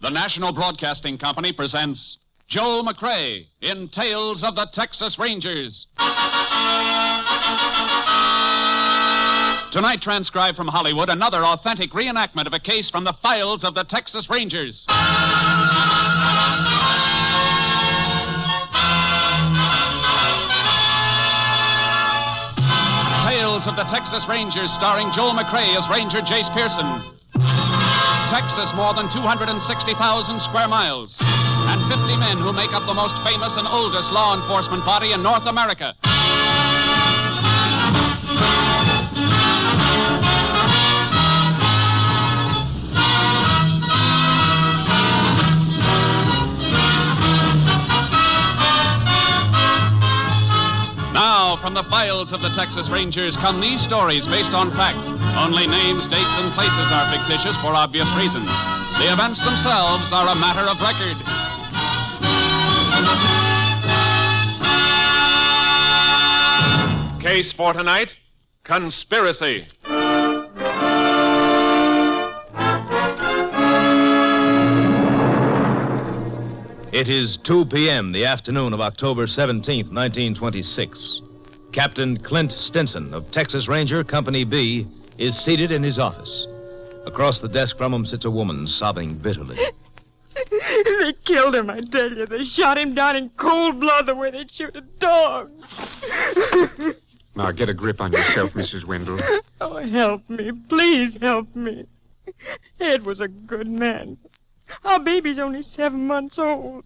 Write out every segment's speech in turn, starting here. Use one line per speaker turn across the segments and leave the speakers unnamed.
The National Broadcasting Company presents Joel McCrea in Tales of the Texas Rangers. Tonight, transcribed from Hollywood, another authentic reenactment of a case from the files of the Texas Rangers. Tales of the Texas Rangers, starring Joel McCrea as Ranger Jace Pearson. Texas, more than 260,000 square miles, and 50 men who make up the most famous and oldest law enforcement body in North America. Now, from the files of the Texas Rangers come these stories based on fact. Only names, dates, and places are fictitious for obvious reasons. The events themselves are a matter of record.
Case for tonight, conspiracy.
It is 2 p.m., the afternoon of October 17th, 1926. Captain Clint Stinson of Texas Ranger Company B is seated in his office. Across the desk from him sits a woman sobbing bitterly.
They killed him, I tell you. They shot him down in cold blood the way they'd shoot a dog.
Now, get a grip on yourself, Mrs. Wendell.
Oh, help me. Please help me. Ed was a good man. Our baby's only 7 months old.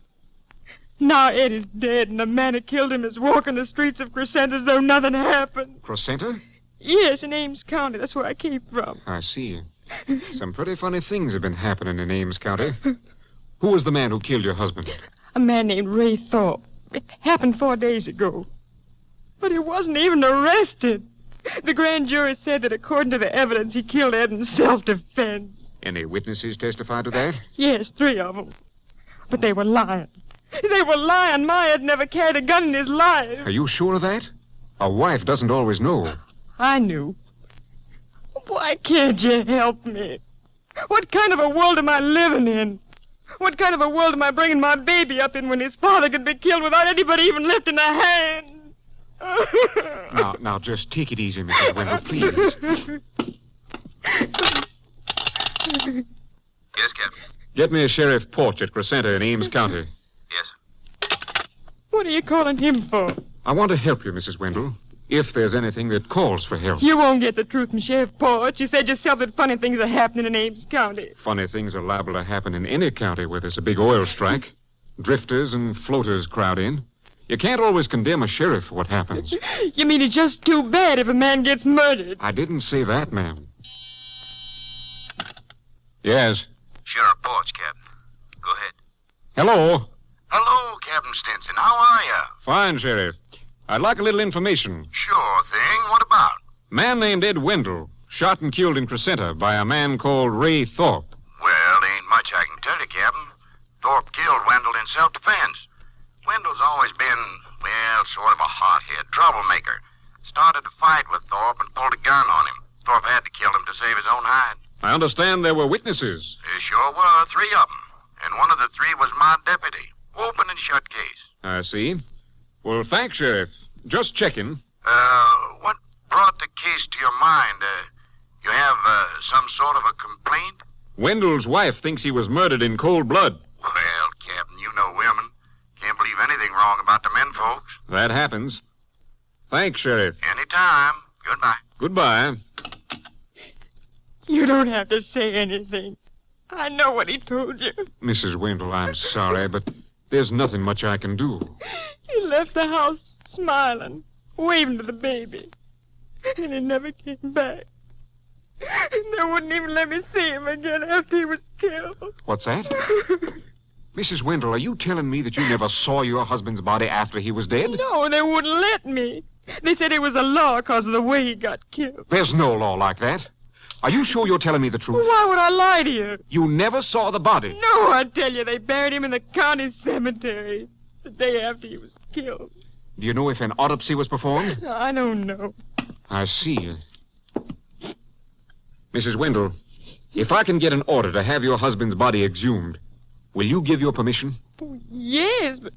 Now Ed is dead, and the man who killed him is walking the streets of Curated as though nothing happened.
Curated?
Yes, in Ames County. That's where I came from.
I see. Some pretty funny things have been happening in Ames County. Who was the man who killed your husband?
A man named Ray Thorpe. It happened 4 days ago. But he wasn't even arrested. The grand jury said that according to the evidence, he killed Ed in self-defense.
Any witnesses testify to that?
Yes, 3 of them. But they were lying. They were lying. My Ed never carried a gun in his life.
Are you sure of that? A wife doesn't always know.
I knew. Why can't you help me? What kind of a world am I living in? What kind of a world am I bringing my baby up in when his father could be killed without anybody even lifting a hand?
Now, just take it easy, Mrs. Wendell, please.
Yes, Captain.
Get me a Sheriff Porch at Curated in Ames County.
Yes, sir.
What are you calling him for?
I want to help you, Mrs. Wendell, if there's anything that calls for help.
You won't get the truth from Sheriff Porch. You said yourself that funny things are happening in Ames County.
Funny things are liable to happen in any county where there's a big oil strike. Drifters and floaters crowd in. You can't always condemn a sheriff for what happens.
You mean it's just too bad if a man gets murdered?
I didn't say that, ma'am. Yes.
Sheriff Porch, Captain. Go ahead.
Hello.
Hello, Captain Stinson. How are you?
Fine, Sheriff. I'd like a little information.
Sure thing. What about?
Man named Ed Wendell, shot and killed in Curated by a man called Ray Thorpe.
Well, there ain't much I can tell you, Captain. Thorpe killed Wendell in self-defense. Wendell's always been, well, sort of a hothead, troublemaker. Started to fight with Thorpe and pulled a gun on him. Thorpe had to kill him to save his own hide.
I understand there were witnesses.
There sure were, 3 of them. And one of the 3 was my deputy. Open and shut case.
I see. Well, thanks, Sheriff. Just checking.
What brought the case to your mind? You have some sort of a complaint?
Wendell's wife thinks he was murdered in cold blood.
Well, Captain, you know women. Can't believe anything wrong about the men folks.
That happens. Thanks, Sheriff.
Anytime. Goodbye.
Goodbye.
You don't have to say anything. I know what he told you.
Mrs. Wendell, I'm sorry, but there's nothing much I can do.
He left the house smiling, waving to the baby. And he never came back. They wouldn't even let me see him again after he was killed.
What's that? Mrs. Wendell, are you telling me that you never saw your husband's body after he was dead?
No, they wouldn't let me. They said it was a law because of the way he got killed.
There's no law like that. Are you sure you're telling me the truth?
Why would I lie to you?
You never saw the body?
No, I tell you, they buried him in the county cemetery the day after he was killed.
Do you know if an autopsy was performed?
I don't know.
I see. Mrs. Wendell, if I can get an order to have your husband's body exhumed, Will you give your permission?
Oh, yes, but...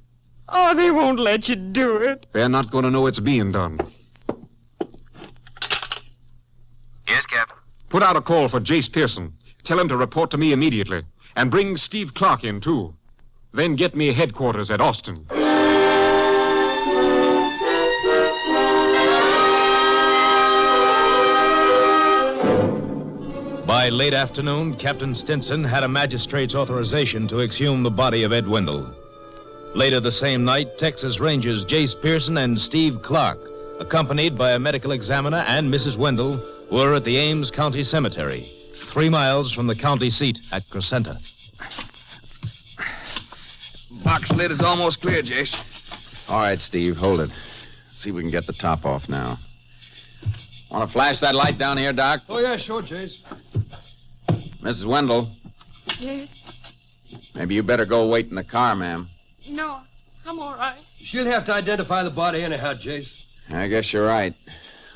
Oh, they won't let you do it.
They're not going to know it's being done.
Yes, Captain.
Put out a call for Jace Pearson. Tell him to report to me immediately. And bring Steve Clark in, too. Then get me headquarters at Austin.
By late afternoon, Captain Stinson had a magistrate's authorization to exhume the body of Ed Wendell. Later the same night, Texas Rangers Jace Pearson and Steve Clark, accompanied by a medical examiner and Mrs. Wendell, were at the Ames County Cemetery, 3 miles from the county seat at Crescenta.
Box lid is almost clear, Jace.
All right, Steve, hold it. See if we can get the top off now. Want to flash that light down here, Doc?
Oh, yeah, sure, Jace.
Mrs. Wendell,
Yes?
maybe you better go wait in the car, ma'am.
No, I'm all right.
She'll have to identify the body anyhow, Jace.
I guess you're right.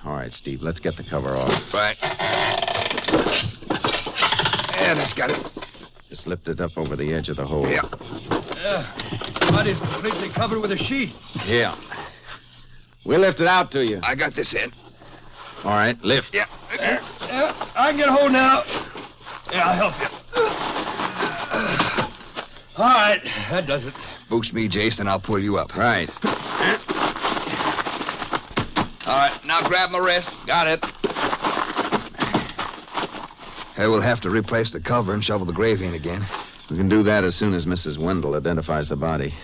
All right, Steve, let's get the cover off.
Right. Yeah, that's got it.
Just lift it up over the edge of the hole.
Yeah. The body's completely covered with a sheet.
Yeah. We'll lift it out to you.
I got this end.
All right, lift.
Yeah. Yeah, I can get a hold now. Yeah, I'll help you. All right, that does it. Boost me, Jace, and I'll pull you up.
Right.
All right, now grab my wrist. Got it. Hey, we'll have to replace the cover and shovel the grave in again.
We can do that as soon as Mrs. Wendell identifies the body.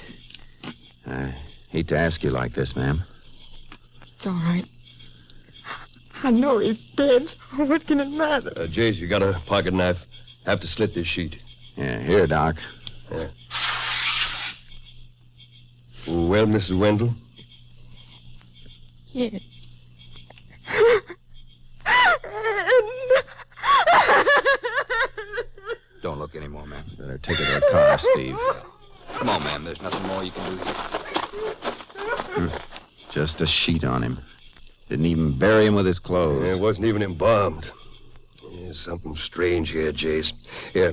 I hate to ask you like this, ma'am.
It's all right. I know he's dead, so what can it matter?
Jace, you got a pocket knife. Have to slit this sheet.
Yeah, here, Doc.
Yeah. Well, Mrs. Wendell?
Yes.
Don't look anymore, ma'am.
Better take her to the car, Steve.
Come on, ma'am. There's nothing more you can do here.
Just a sheet on him. Didn't even bury him with his clothes.
Yeah, it wasn't even embalmed. There's something strange here, Jace. Here,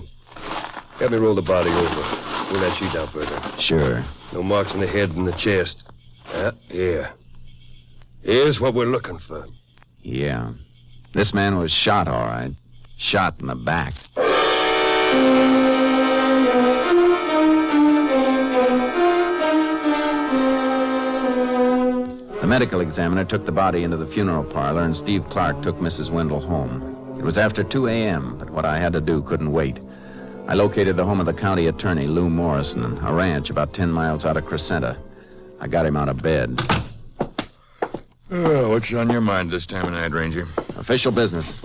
help me roll the body over. Pull that sheet down further.
Sure.
No marks on the head and the chest. Here. Here's what we're looking for.
Yeah. This man was shot, all right. Shot in the back. The medical examiner took the body into the funeral parlor, and Steve Clark took Mrs. Wendell home. It was after 2 a.m., but what I had to do couldn't wait. I located the home of the county attorney, Lou Morrison, a ranch about 10 miles out of Crescenta. I got him out of bed.
Oh, what's on your mind this time of night, Ranger?
Official business.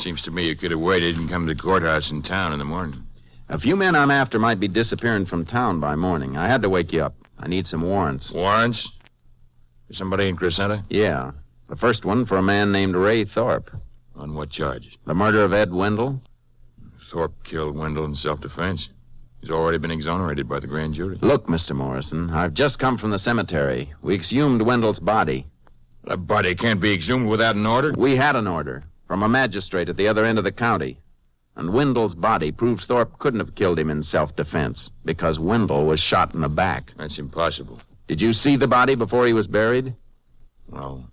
Seems to me you could have waited and come to the courthouse in town in the morning.
A few men I'm after might be disappearing from town by morning. I had to wake you up. I need some warrants.
Warrants? For somebody in Crescenta?
Yeah. The first one for a man named Ray Thorpe.
On what charges?
The murder of Ed Wendell.
Thorpe killed Wendell in self-defense. He's already been exonerated by the grand jury.
Look, Mr. Morrison, I've just come from the cemetery. We exhumed Wendell's body.
That body can't be exhumed without an order.
We had an order from a magistrate at the other end of the county. And Wendell's body proves Thorpe couldn't have killed him in self-defense because Wendell was shot in the back.
That's impossible.
Did you see the body before he was buried?
No,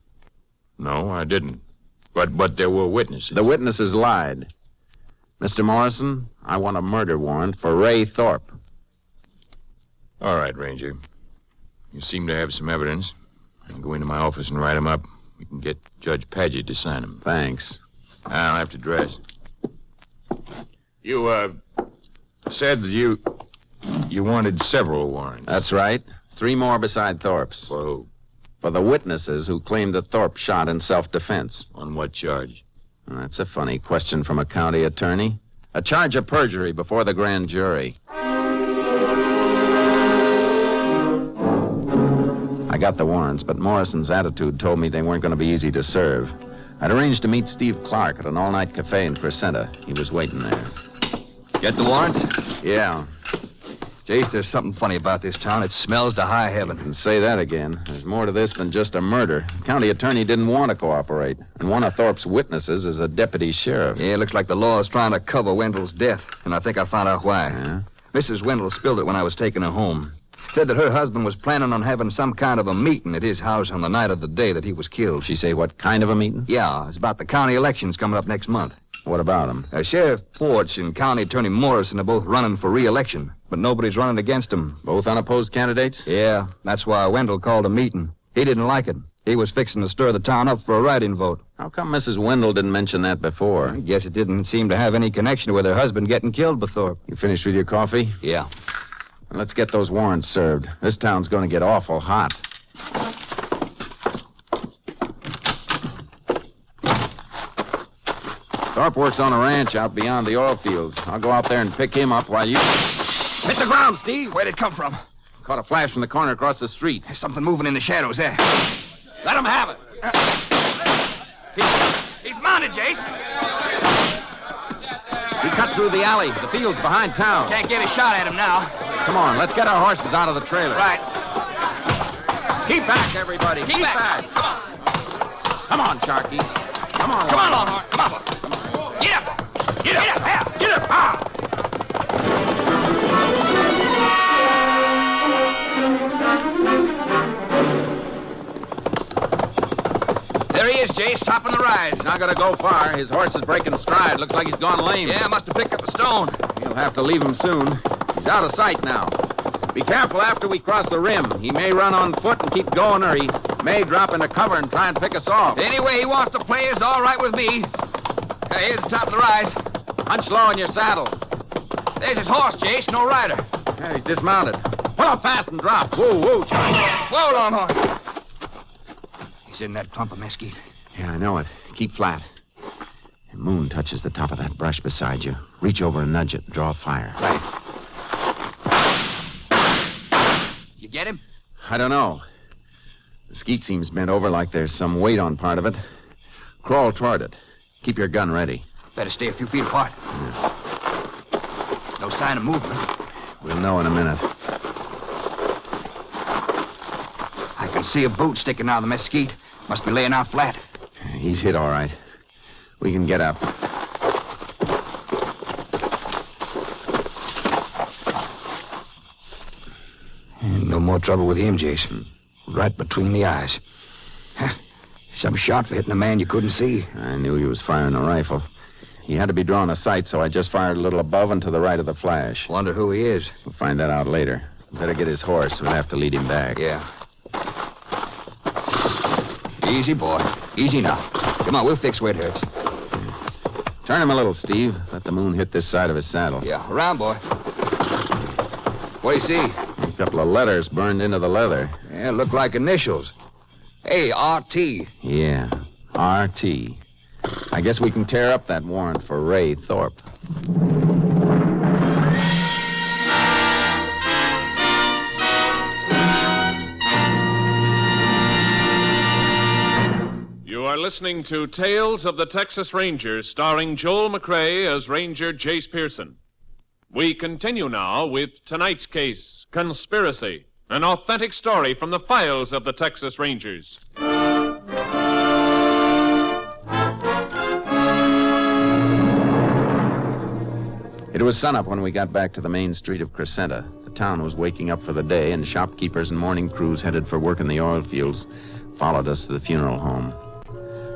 I didn't. But there were witnesses.
The witnesses lied. Mr. Morrison, I want a murder warrant for Ray Thorpe.
All right, Ranger. You seem to have some evidence. I'll go into my office and write them up. We can get Judge Paget to sign them.
Thanks.
I'll have to dress. You, said that you wanted several warrants.
That's right. 3 more beside Thorpe's.
For who?
For the witnesses who claimed that Thorpe shot in self-defense.
On what charge?
That's a funny question from a county attorney. A charge of perjury before the grand jury. I got the warrants, but Morrison's attitude told me they weren't going to be easy to serve. I'd arranged to meet Steve Clark at an all-night cafe in Crescenta. He was waiting there.
Get the warrants?
Yeah.
Jace, there's something funny about this town. It smells to high heaven.
And say that again. There's more to this than just a murder. The county attorney didn't want to cooperate. And one of Thorpe's witnesses is a deputy sheriff.
Yeah, it looks like the law is trying to cover Wendell's death. And I think I found out why.
Yeah?
Mrs. Wendell spilled it when I was taking her home. Said that her husband was planning on having some kind of a meeting at his house on the night of the day that he was killed.
She say what kind of a meeting?
Yeah, it's about the county elections coming up next month.
What about him?
Sheriff Porch and County Attorney Morrison are both running for re-election, but nobody's running against them.
Both unopposed candidates?
Yeah, that's why Wendell called a meeting. He didn't like it. He was fixing to stir the town up for a write-in vote.
How come Mrs. Wendell didn't mention that before?
I guess it didn't seem to have any connection with her husband getting killed by Thorpe.
You finished with your coffee?
Yeah.
Let's get those warrants served. This town's going to get awful hot. Thorpe works on a ranch out beyond the oil fields. I'll go out there and pick him up while you...
Hit the ground, Steve. Where'd it come from?
Caught a flash from the corner across the street.
There's something moving in the shadows there.
Let him have it.
He's mounted, Jace.
He cut through the alley. The field's behind town.
Can't get a shot at him now.
Come on, let's get our horses out of the trailer.
Right.
Keep back, everybody. Keep back. Come on, Sharky. Come on.
Come on, Longhorn. Come on. Get up. Get up. Get up. Get up. Ah. There he is, Jace, topping the rise.
He's not going to go far. His horse is breaking stride. Looks like he's gone lame.
Yeah, must have picked up a stone.
You'll have to leave him soon. He's out of sight now. Be careful after we cross the rim. He may run on foot and keep going, or he may drop into cover and try and pick us off.
Any way he wants to play is all right with me. Here's the top of the rise.
Hunch low in your saddle.
There's his horse, Jace, no rider.
Yeah, he's dismounted. Pull up fast and drop. Whoa, whoa, Charlie.
Whoa, Longhorn. He's in that clump of mesquite.
Yeah, I know it. Keep flat. The moon touches the top of that brush beside you. Reach over and nudge it. Draw fire.
Right. You get him?
I don't know. The skeet seems bent over like there's some weight on part of it. Crawl toward it. Keep your gun ready.
Better stay a few feet apart.
Yeah.
No sign of movement.
We'll know in a minute.
I can see a boot sticking out of the mesquite. Must be laying out flat.
He's hit all right. We can get up.
No more trouble with him, Jason. Right between the eyes. Some shot for hitting a man you couldn't see.
I knew he was firing a rifle. He had to be drawing a sight, so I just fired a little above and to the right of the flash.
Wonder who he is.
We'll find that out later. Better get his horse. We'll have to lead him back.
Yeah. Easy, boy. Easy now. Come on, we'll fix where it hurts.
Turn him a little, Steve. Let the moon hit this side of his saddle.
Yeah, around, boy. What do you see?
A couple of letters burned into the leather.
Yeah, look like initials. Hey, R.T.
Yeah, R.T. I guess we can tear up that warrant for Ray Thorpe.
You are listening to Tales of the Texas Rangers, starring Joel McCrea as Ranger Jace Pearson. We continue now with tonight's case, Conspiracy, an authentic story from the files of the Texas Rangers.
It was sunup when we got back to the main street of Crescenta. The town was waking up for the day, and shopkeepers and morning crews headed for work in the oil fields followed us to the funeral home.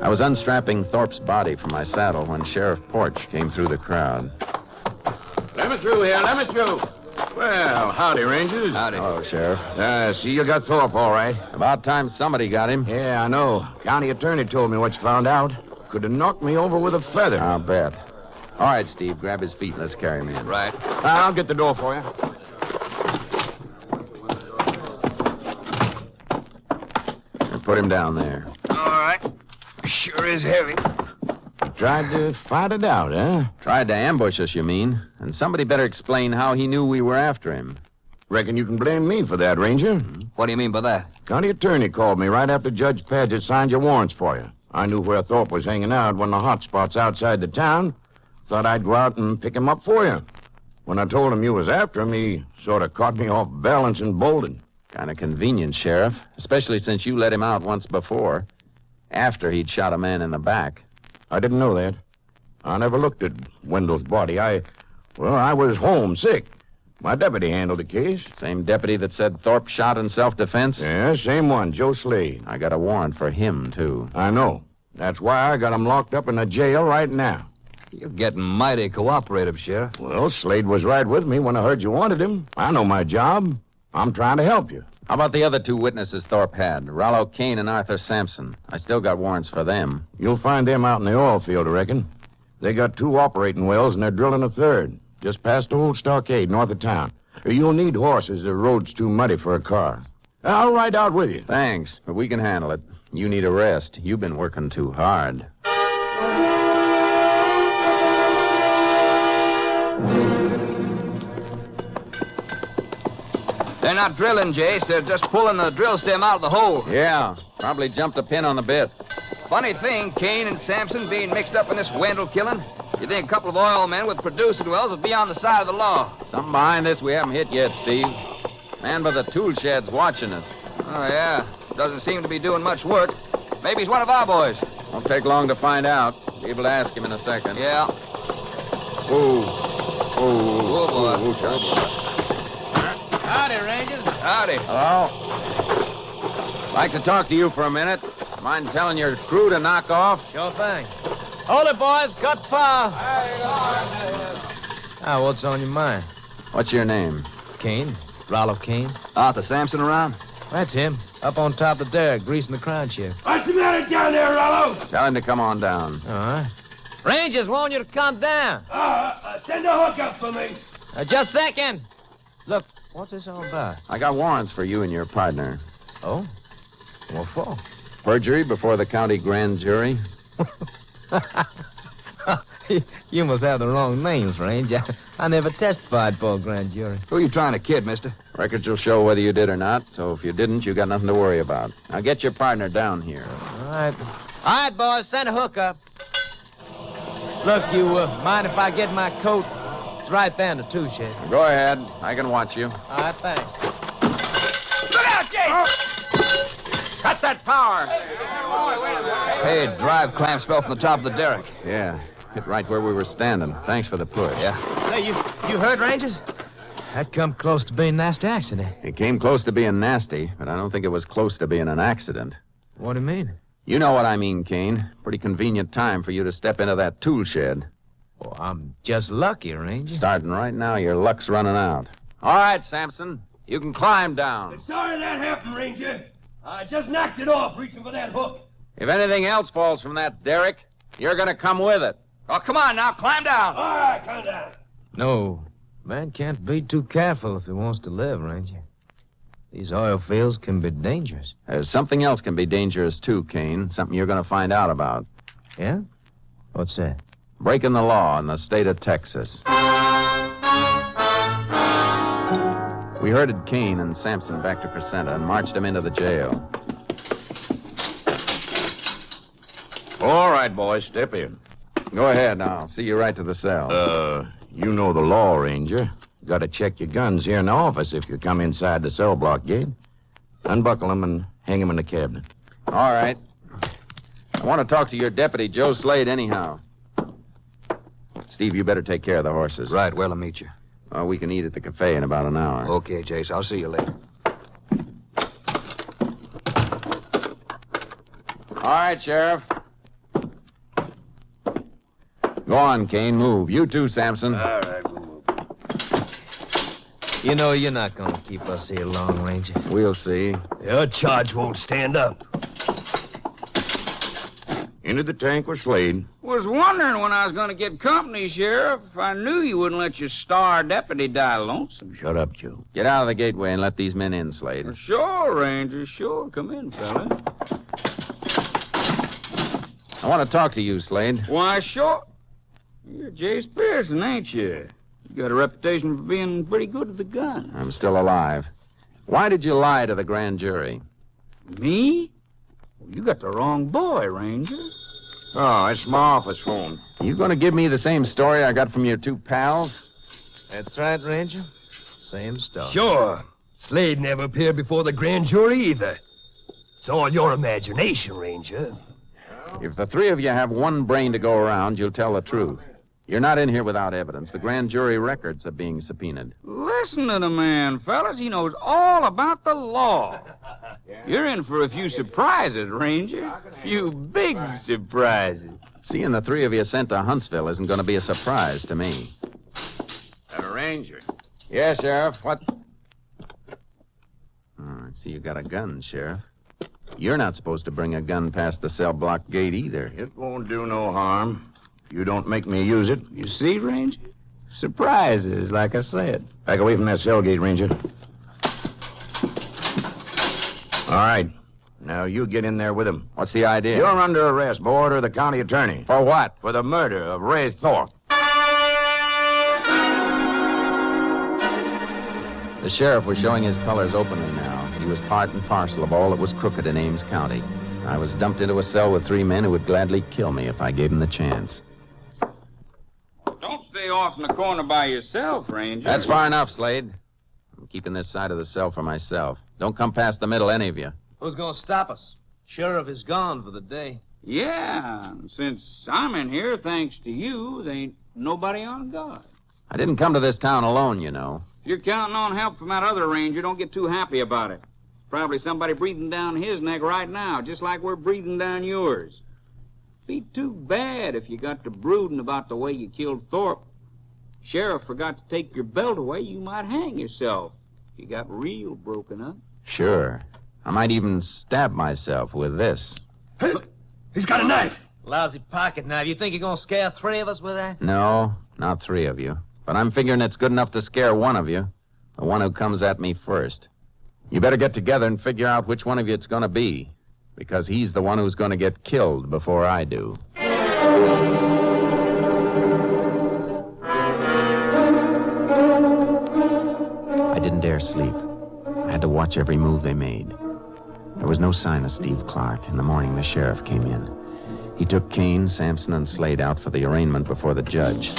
I was unstrapping Thorpe's body from my saddle when Sheriff Porch came through the crowd.
Let me through here. Let me through. Well, howdy, Rangers.
Howdy.
Hello, Sheriff.
See, you got Thorpe all right.
About time somebody got him.
Yeah, I know. County attorney told me what you found out. Could have knocked me over with a feather.
I'll bet. All right, Steve, grab his feet and let's carry him in.
Right.
I'll get the door for you.
Put him down there.
All right. Sure is heavy.
You tried to fight it out, huh?
Tried to ambush us, you mean? And somebody better explain how he knew we were after him.
Reckon you can blame me for that, Ranger.
What do you mean by that?
County attorney called me right after Judge Paget signed your warrants for you. I knew where Thorpe was hanging out, one of the hot spots outside the town. Thought I'd go out and pick him up for you. When I told him you was after him, he sort of caught me off balance and bolted.
Kind of convenient, Sheriff. Especially since you let him out once before. After he'd shot a man in the back.
I didn't know that. I never looked at Wendell's body. I was home sick. My deputy handled the case.
Same deputy that said Thorpe shot in self-defense?
Yeah, same one, Joe Slade.
I got a warrant for him, too.
I know. That's why I got him locked up in a jail right now.
You're getting mighty cooperative, Sheriff.
Well, Slade was right with me when I heard you wanted him. I know my job. I'm trying to help you.
How about the other two witnesses Thorpe had? Rollo Kane and Arthur Sampson. I still got warrants for them.
You'll find them out in the oil field, I reckon. They got 2 operating wells, and they're drilling a third, just past the old stockade north of town. You'll need horses. The road's too muddy for a car. I'll ride out with you.
Thanks, but we can handle it. You need a rest. You've been working too hard.
They're not drilling, Jace. They're just pulling the drill stem out of the hole.
Yeah, probably jumped a pin on the bit.
Funny thing, Kane and Sampson being mixed up in this Wendell killing. You think a couple of oil men with producing wells would be on the side of the law.
Something behind this we haven't hit yet, Steve. Man by the tool shed's watching us.
Oh, yeah. Doesn't seem to be doing much work. Maybe he's one of our boys.
Won't take long to find out. Be able to ask him in a second.
Yeah.
Oh,
boy.
Oh, boy.
Howdy, Rangers. Howdy.
Hello. Like to talk to you for a minute. Mind telling your crew to knock off?
Sure thing. Hold it, boys. Cut fire. What's on your mind?
What's your name?
Kane. Rollo Kane.
Arthur Sampson around?
That's him. Up on top of the derrick, greasing the crown shift.
What's the matter down there, Rollo?
Tell him to come on down.
All right. Rangers want you to come down.
Send a hook up for me.
Just a second. Look, what's this all about?
I got warrants for you and your partner.
Oh? What for?
Perjury before the county grand jury.
You must have the wrong names, Range. I never testified for a grand jury.
Who are you trying to kid, mister?
Records will show whether you did or not, so if you didn't, you got nothing to worry about. Now get your partner down here.
All right. All right, boys, send a hook up. Look, you mind if I get my coat? It's right there in the tool shed.
Go ahead. I can watch you.
All right, thanks.
Look out, Jake!
Cut that power!
Hey, drive clamps fell from the top of the derrick.
Yeah, hit right where we were standing. Thanks for the push.
Yeah.
Hey, you heard, Rangers? That come close to being a nasty accident.
It came close to being nasty, but I don't think it was close to being an accident.
What do you mean?
You know what I mean, Kane. Pretty convenient time for you to step into that tool shed.
Well, I'm just lucky, Ranger.
Starting right now, your luck's running out. All right, Sampson. You can climb down.
Sorry that happened, Ranger. I just knocked it off reaching for that hook.
If anything else falls from that derrick, you're going to come with it.
Oh, come on now, climb down.
All right, come down.
No, man can't be too careful if he wants to live, Ranger. These oil fields can be dangerous.
There's something else can be dangerous, too, Kane. Something you're going to find out about.
Yeah? What's that?
Breaking the law in the state of Texas. We herded Kane and Sampson back to Crescenta and marched them into the jail.
All right, boys, step in.
Go ahead. I'll see you right to the cell.
You know the law, Ranger. Got to check your guns here in the office if you come inside the cell block gate. Unbuckle them and hang them in the cabinet.
All right. I want to talk to your deputy, Joe Slade, anyhow. Steve, you better take care of the horses.
Right, well, I'll meet you.
We can eat at the cafe in about an hour.
Okay, Jace, I'll see you later.
All right, Sheriff. Go on, Kane. Move. You too, Sampson.
All right, we'll move.
You know you're not going to keep us here long, Ranger.
We'll see.
Your charge won't stand up.
Into the tank with Slade.
Was wondering when I was going to get company, Sheriff. I knew you wouldn't let your star deputy die lonesome.
Shut up, Joe.
Get out of the gateway and let these men in, Slade.
Sure, Ranger, sure. Come in, fella.
I want to talk to you, Slade.
Why, sure. You're Jace Pearson, ain't you? You got a reputation for being pretty good with the gun.
I'm still alive. Why did you lie to the grand jury?
Me? Well, you got the wrong boy, Ranger.
Oh, it's my office phone.
You going to give me the same story I got from your two pals?
That's right, Ranger. Same stuff.
Sure. Slade never appeared before the grand jury either. It's all your imagination, Ranger.
If the three of you have one brain to go around, you'll tell the truth. You're not in here without evidence. The grand jury records are being subpoenaed.
Well, Listen to the man, fellas. He knows all about the law. You're in for a few surprises, Ranger. A few big surprises.
Seeing the three of you sent to Huntsville isn't going to be a surprise to me.
Ranger.
Yeah, Sheriff. What? Oh, I see you got a gun, Sheriff. You're not supposed to bring a gun past the cell block gate either.
It won't do no harm. If you don't make me use it.
You see, Ranger? Surprises, like I said.
Back away from that cell gate, Ranger. All right. Now you get in there with him.
What's the idea?
You're under arrest, boy, order of the county attorney.
For what?
For the murder of Ray Thorpe.
The sheriff was showing his colors openly now. He was part and parcel of all that was crooked in Ames County. I was dumped into a cell with 3 men who would gladly kill me if I gave them the chance.
Don't stay off in the corner by yourself, Ranger.
That's far enough, Slade. I'm keeping this side of the cell for myself. Don't come past the middle, any of you.
Who's going to stop us? Sheriff is gone for the day.
Yeah, since I'm in here, thanks to you, there ain't nobody on guard.
I didn't come to this town alone, you know.
If you're counting on help from that other ranger, don't get too happy about it. Probably somebody breathing down his neck right now, just like we're breathing down yours. Be too bad if you got to brooding about the way you killed Thorpe. Sheriff forgot to take your belt away, you might hang yourself. You got real broken up.
Sure. I might even stab myself with this.
Hey, he's got a knife.
Lousy pocket knife. You think you're going to scare 3 of us with that?
No, not 3 of you. But I'm figuring it's good enough to scare one of you. The one who comes at me first. You better get together and figure out which one of you it's going to be. Because he's the one who's going to get killed before I do. I didn't dare sleep. I had to watch every move they made. There was no sign of Steve Clark. In the morning, the sheriff came in. He took Kane, Sampson, and Slade out for the arraignment before the judge.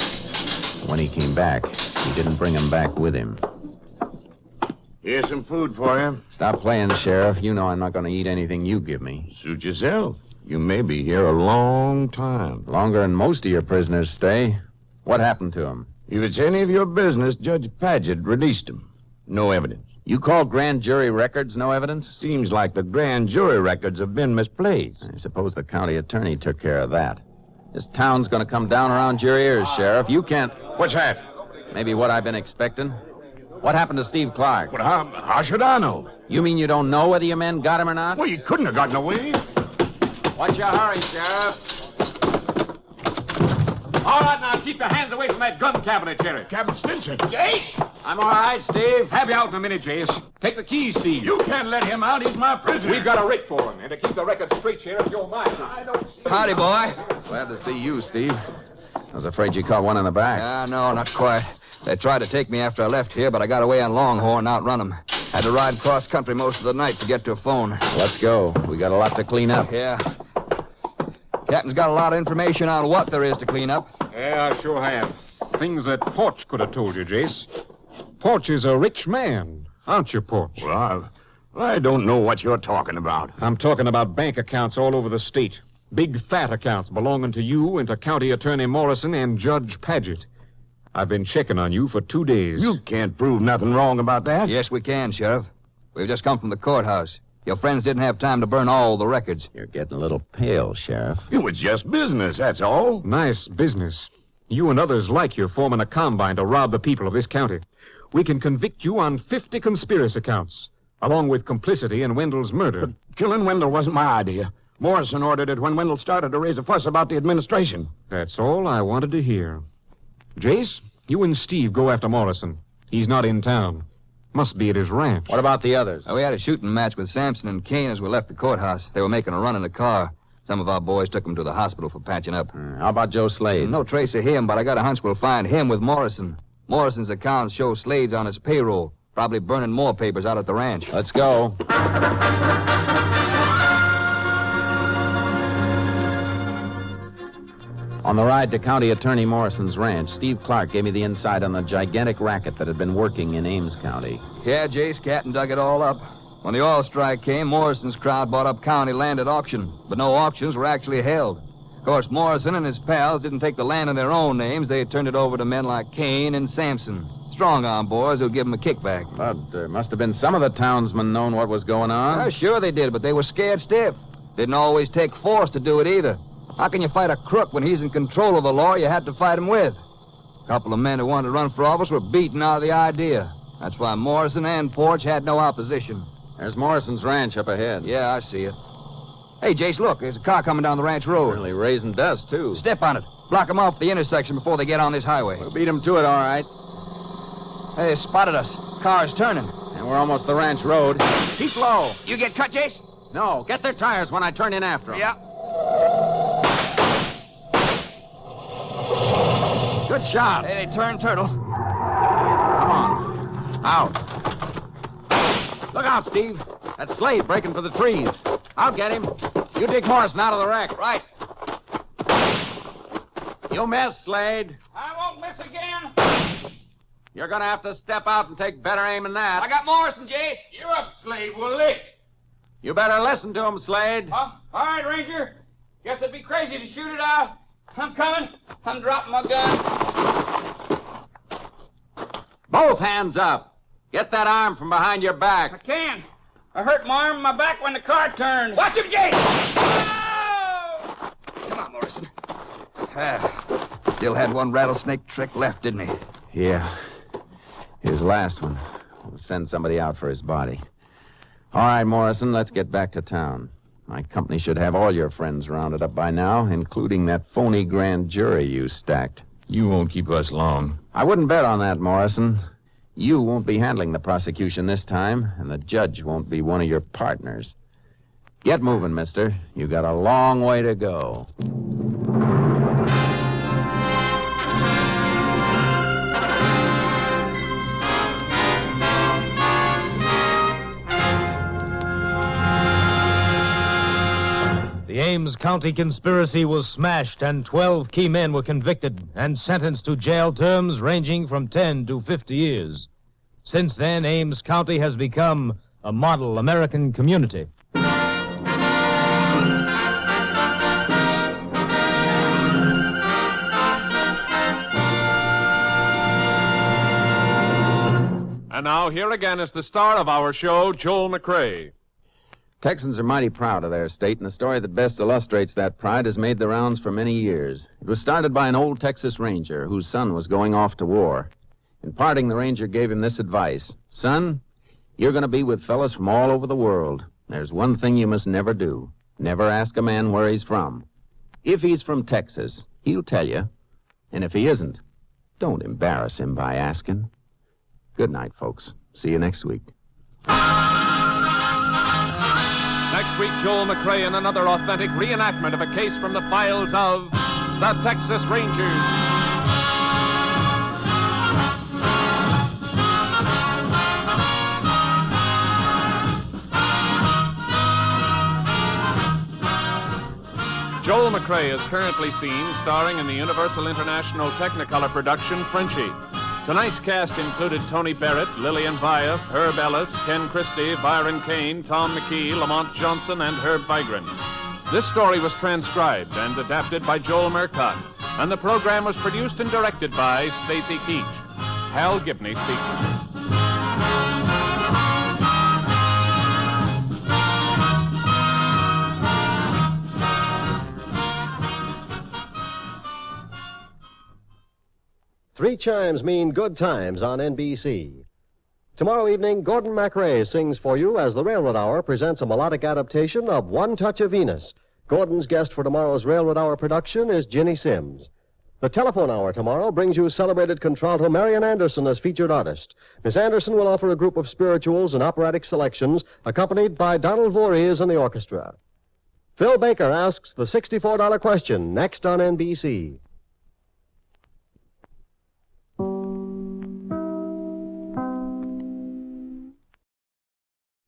When he came back, he didn't bring them back with him.
Here's some food for you.
Stop playing, Sheriff. You know I'm not going to eat anything you give me.
Suit yourself. You may be here a long time.
Longer than most of your prisoners stay. What happened to him?
If it's any of your business, Judge Paget released him. No evidence.
You call grand jury records no evidence?
Seems like the grand jury records have been misplaced.
I suppose the county attorney took care of that. This town's going to come down around your ears, Sheriff. You can't...
What's that?
Maybe what I've been expecting. What happened to Steve Clark?
Well, how should I know?
You mean you don't know whether your men got him or not?
Well, you couldn't have gotten away.
What's your hurry, Sheriff?
All right, now keep your hands away from that gun cabinet, Sheriff.
Captain Stinson.
Jace!
I'm all right, Steve.
Have you out in a minute, Jace. Take the keys, Steve.
You can't let him out. He's my prisoner.
We've got a writ for him. And to keep the record straight, Sheriff, you're mine. I don't see...
Howdy, boy.
Glad to see you, Steve. I was afraid you caught one in the back.
No, not quite. They tried to take me after I left here, but I got away on Longhorn and outrun them. Had to ride cross country most of the night to get to a phone.
Let's go. We got a lot to clean up.
Yeah. Captain's got a lot of information on what there is to clean up.
Yeah, I sure have. Things that Porch could have told you, Jace. Porch is a rich man, aren't you, Porch?
Well, I don't know what you're talking about.
I'm talking about bank accounts all over the state. Big, fat accounts belonging to you and to County Attorney Morrison and Judge Paget. I've been checking on you for 2 days.
You can't prove nothing wrong about that.
Yes, we can, Sheriff. We've just come from the courthouse. Your friends didn't have time to burn all the records.
You're getting a little pale, Sheriff.
It was just business, that's all.
Nice business. You and others like you forming a combine to rob the people of this county. We can convict you on 50 conspiracy counts, along with complicity in Wendell's murder.
But killing Wendell wasn't my idea. Morrison ordered it when Wendell started to raise a fuss about the administration.
That's all I wanted to hear. Jace, you and Steve go after Morrison. He's not in town. Must be at his ranch.
What about the others?
We had a shooting match with Sampson and Kane as we left the courthouse. They were making a run in the car. Some of our boys took them to the hospital for patching up.
How about Joe Slade?
No trace of him, but I got a hunch we'll find him with Morrison. Morrison's accounts show Slade's on his payroll. Probably burning more papers out at the ranch.
Let's go. On the ride to County Attorney Morrison's ranch, Steve Clark gave me the inside on the gigantic racket that had been working in Ames County.
Yeah, Jace, Captain dug it all up. When the oil strike came, Morrison's crowd bought up county land at auction, but no auctions were actually held. Of course, Morrison and his pals didn't take the land in their own names. They turned it over to men like Kane and Sampson. strong-arm boys who'll give him a kickback.
But there must have been some of the townsmen known what was going on.
Well, sure they did, but they were scared stiff. Didn't always take force to do it either. How can you fight a crook when he's in control of the law you had to fight him with? A couple of men who wanted to run for office were beaten out of the idea. That's why Morrison and Forge had no opposition.
There's Morrison's ranch up ahead.
Yeah, I see it. Hey, Jace, look, there's a car coming down the ranch road.
Really raising dust, too.
Step on it. Block them off the intersection before they get on this highway.
We'll beat them to it, all right.
Hey, they spotted us. Car's turning.
And we're almost the ranch road.
Keep low. You get cut, Jace?
No, get their tires when I turn in after them.
Yeah.
Good shot.
Hey, they turned turtle.
Come on. Out. Look out, Steve. That Slade breaking for the trees. I'll get him. You dig Morrison out of the wreck.
Right.
You miss, Slade.
I won't miss again.
You're going to have to step out and take better aim than that.
I got Morrison, Jace.
You're up, Slade. We'll lick.
You better listen to him, Slade.
All right, Ranger. Guess it'd be crazy to shoot it out. I'm coming. I'm dropping my gun.
Both hands up. Get that arm from behind your
I
back.
can't. I hurt my arm and my back when the car turned.
Watch him, Jace!
Oh!
Come on, Morrison. Still had one rattlesnake trick left, didn't he?
Yeah. His last one. We'll send somebody out for his body. All right, Morrison, let's get back to town. My company should have all your friends rounded up by now, including that phony grand jury you stacked.
You won't keep us long.
I wouldn't bet on that, Morrison. You won't be handling the prosecution this time, and the judge won't be one of your partners. Get moving, mister. You got a long way to go.
The Ames County conspiracy was smashed, and 12 key men were convicted and sentenced to jail terms ranging from 10 to 50 years. Since then, Ames County has become a model American community.
And now, here again is the star of our show, Joel McCrea.
Texans are mighty proud of their state, and the story that best illustrates that pride has made the rounds for many years. It was started by an old Texas Ranger whose son was going off to war. In parting, the Ranger gave him this advice. Son, you're going to be with fellas from all over the world. There's one thing you must never do. Never ask a man where he's from. If he's from Texas, he'll tell you. And if he isn't, don't embarrass him by asking. Good night, folks. See you next week.
Next week, Joel McCrea in another authentic reenactment of a case from the files of the Texas Rangers. Joel McCrea is currently seen starring in the Universal International Technicolor production Frenchie. Tonight's cast included Tony Barrett, Lillian Vyeth, Herb Ellis, Ken Christie, Byron Kane, Tom McKee, Lamont Johnson, and Herb Vigran. This story was transcribed and adapted by Joel Murcott, and the program was produced and directed by Stacy Keach. Hal Gibney speaking.
Three chimes mean good times on NBC. Tomorrow evening, Gordon MacRae sings for you as the Railroad Hour presents a melodic adaptation of One Touch of Venus. Gordon's guest for tomorrow's Railroad Hour production is Ginny Sims. The Telephone Hour tomorrow brings you celebrated contralto Marian Anderson as featured artist. Miss Anderson will offer a group of spirituals and operatic selections accompanied by Donald Voorhees and the orchestra. Phil Baker asks the $64 question next on NBC.